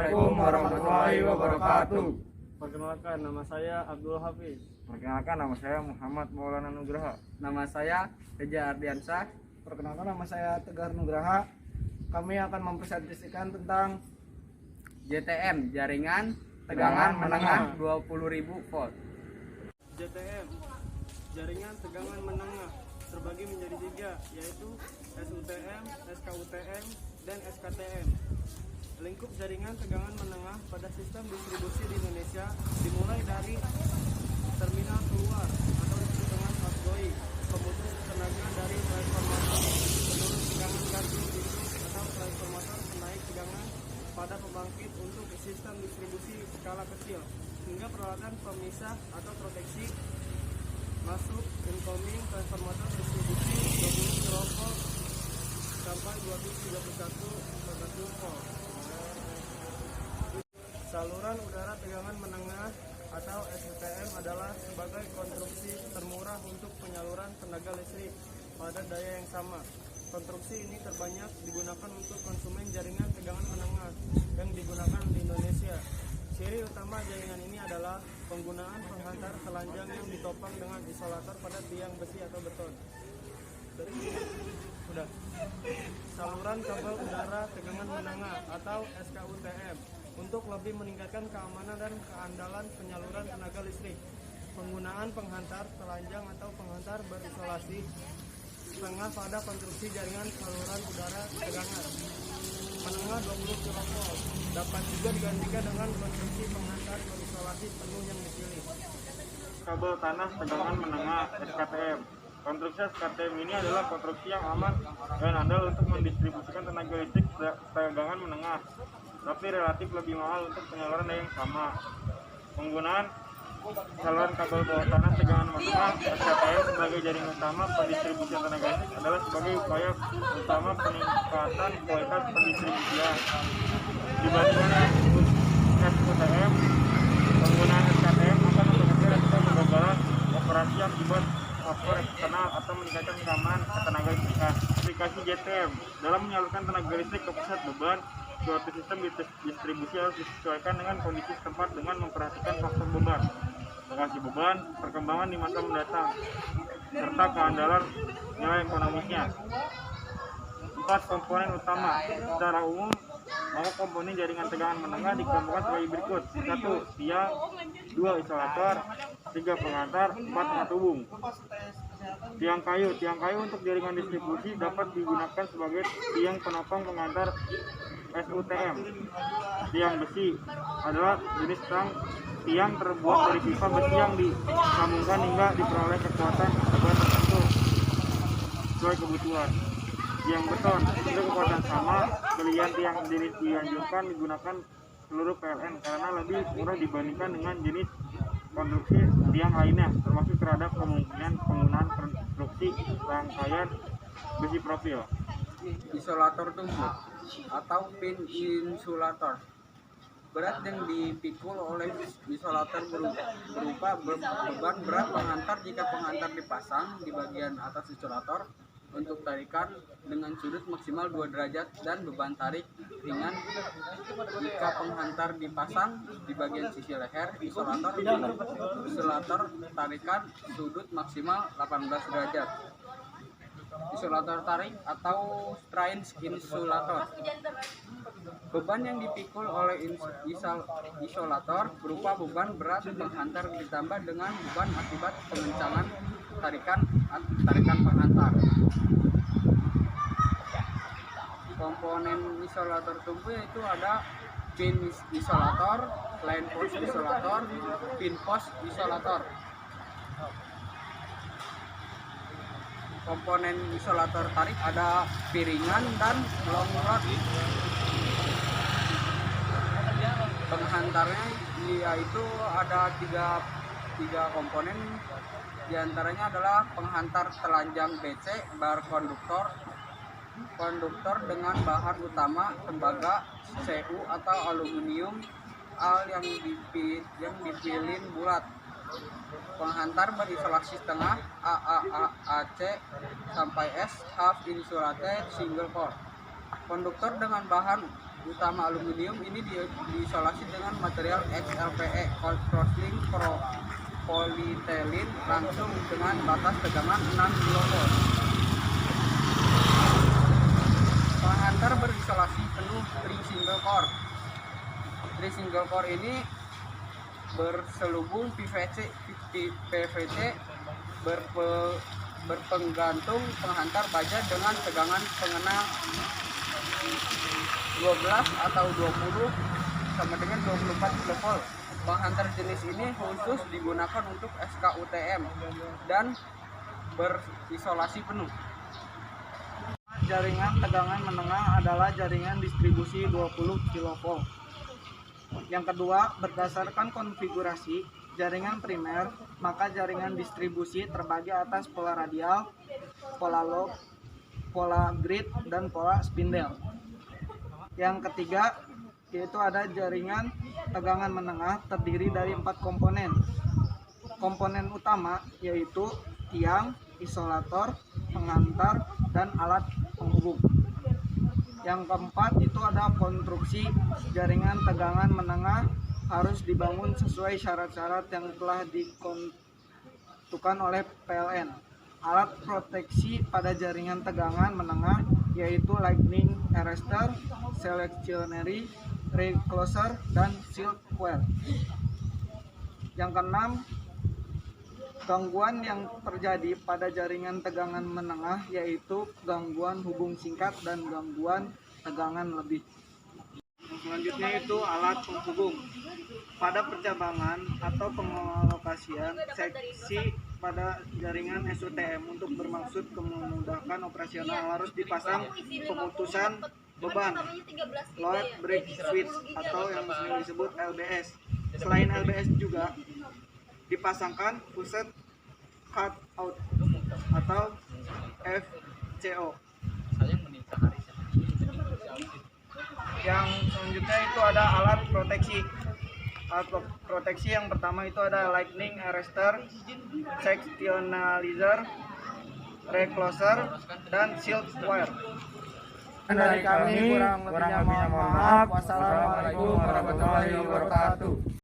Assalamualaikum warahmatullahi wabarakatuh. Perkenalkan, nama saya Abdul Hafiz. Perkenalkan, nama saya Muhammad Maulana Nugraha. Nama saya Reja Ardiansyah. Perkenalkan, nama saya Tegar Nugraha. Kami akan mempresentasikan tentang JTM, jaringan tegangan menengah 20.000 volt. JTM, jaringan tegangan menengah, terbagi menjadi 3, yaitu SUTM, SKUTM, dan SKTM. Lingkup jaringan tegangan menengah pada sistem distribusi di Indonesia dimulai dari terminal keluar atau disebut dengan outgoing, pemutus tenaga dari transformator, penurun tegangan gardu induk atau transformator penaik tegangan pada pembangkit untuk sistem distribusi skala kecil, hingga peralatan pemisah atau proteksi masuk incoming transformator distribusi 20 kV sampai 231 volt. Saluran udara tegangan menengah atau SUTM adalah sebagai konstruksi termurah untuk penyaluran tenaga listrik pada daya yang sama. Konstruksi ini terbanyak digunakan untuk konsumen jaringan tegangan menengah yang digunakan di Indonesia. Ciri utama jaringan ini adalah penggunaan penghantar telanjang yang ditopang dengan isolator pada tiang besi atau beton. Saluran kabel udara tegangan menengah atau SKUTM untuk lebih meningkatkan keamanan dan keandalan penyaluran tenaga listrik. Penggunaan penghantar telanjang atau penghantar berisolasi setengah pada konstruksi jaringan saluran udara tegangan menengah 20 kV dapat juga digantikan dengan konstruksi penghantar berisolasi penuh yang dipilih. Kabel tanah tegangan menengah SKTM. Konstruksi SKTM ini adalah konstruksi yang aman dan andal untuk mendistribusikan tenaga listrik tegangan menengah, tapi relatif lebih mahal untuk penyaluran yang sama. Penggunaan saluran kabel bawah tanah tegangan menengah SKTM sebagai jaringan utama pendistribusian tenaga listrik adalah sebagai upaya utama peningkatan kualitas pendistribusian. Dibandingkan SUTM, penggunaan SKTM akan mempengaruhi resiko kegagalan operasi akibat faktor eksternal atau meningkatkan keamanan tenaga listrikan. Aplikasi JTM dalam menyalurkan tenaga listrik ke pusat beban, suatu sistem distribusi harus disesuaikan dengan kondisi setempat dengan memperhatikan faktor beban, lokasi beban, perkembangan di masa mendatang, serta keandalan nilai ekonomisnya. 4 komponen utama. Secara umum, maka komponen jaringan tegangan menengah dikelompokkan sebagai berikut: 1. Tiang, 2. Isolator, 3. Penghantar, 4. penghubung. Tiang kayu untuk jaringan distribusi dapat digunakan sebagai tiang penopang penghantar SUTM. Tiang besi adalah jenis tiang terbuat dari pipa besi yang disambungkan hingga diperoleh kekuatan tegangan tertentu sesuai kebutuhan. Tiang beton untuk kekuatan sama, pilihan tiang jenis dianjurkan digunakan seluruh PLN karena lebih murah dibandingkan dengan jenis konstruksi tiang lainnya, termasuk terhadap kemungkinan penggunaan konstruksi rangkaian besi profil. Isolator tumpuk atau pin insulator. Berat yang dipikul oleh isolator berupa beban berat penghantar jika penghantar dipasang di bagian atas isolator untuk tarikan dengan sudut maksimal 2 derajat dan beban tarik ringan jika penghantar dipasang di bagian sisi leher isolator tarikan sudut maksimal 18 derajat. Isolator tarik atau strain insulator. Beban yang dipikul oleh isolator berupa beban berat penghantar ditambah dengan beban akibat pengencangan tarikan penghantar. Komponen isolator tumpuk itu ada pin isolator, line post isolator, pin post isolator. Komponen isolator tarik ada piringan dan long rod. Penghantarnya yaitu ada tiga komponen, diantaranya adalah penghantar telanjang BC bar konduktor dengan bahan utama tembaga CU atau aluminium al yang dipilin bulat. Penghantar berisolasi setengah AAAC sampai S half insulated single core. Konduktor dengan bahan utama aluminium ini diisolasi dengan material XLPE cross-link polyethylene langsung dengan batas tegangan 6 kV. Penghantar berisolasi penuh tri-single core. Tri-single core ini berselubung PVC berpenggantung penghantar baja dengan tegangan pengena 12 atau 20 sama dengan 24 kV. Penghantar jenis ini khusus digunakan untuk SKUTM dan berisolasi penuh. Jaringan tegangan menengah adalah jaringan distribusi 20 kV. Yang kedua, berdasarkan konfigurasi jaringan primer, maka jaringan distribusi terbagi atas pola radial, pola loop, pola grid, dan pola spindle. Yang ketiga, yaitu ada jaringan tegangan menengah terdiri dari 4 komponen. Komponen utama yaitu tiang, isolator, penghantar, dan alat penghubung. Yang keempat itu ada konstruksi jaringan tegangan menengah harus dibangun sesuai syarat-syarat yang telah ditentukan oleh PLN. Alat proteksi pada jaringan tegangan menengah yaitu lightning arrestor, selectionary recloser, dan shield coil. Yang keenam, gangguan yang terjadi pada jaringan tegangan menengah yaitu gangguan hubung singkat dan gangguan tegangan lebih. Selanjutnya itu alat penghubung. Pada percabangan atau pengalokasian seksi pada jaringan SUTM untuk bermaksud memudahkan operasional harus dipasang pemutusan beban load break switch atau yang sering disebut LBS. Selain LBS juga dipasangkan fuse cut out atau FCO. Yang selanjutnya itu ada alat proteksi. Alat proteksi yang pertama itu ada lightning arrestor, sectionalizer, recloser, dan shield wire. Dari kami kurang lebihnya mohon maaf. Wassalamualaikum warahmatullahi wabarakatuh.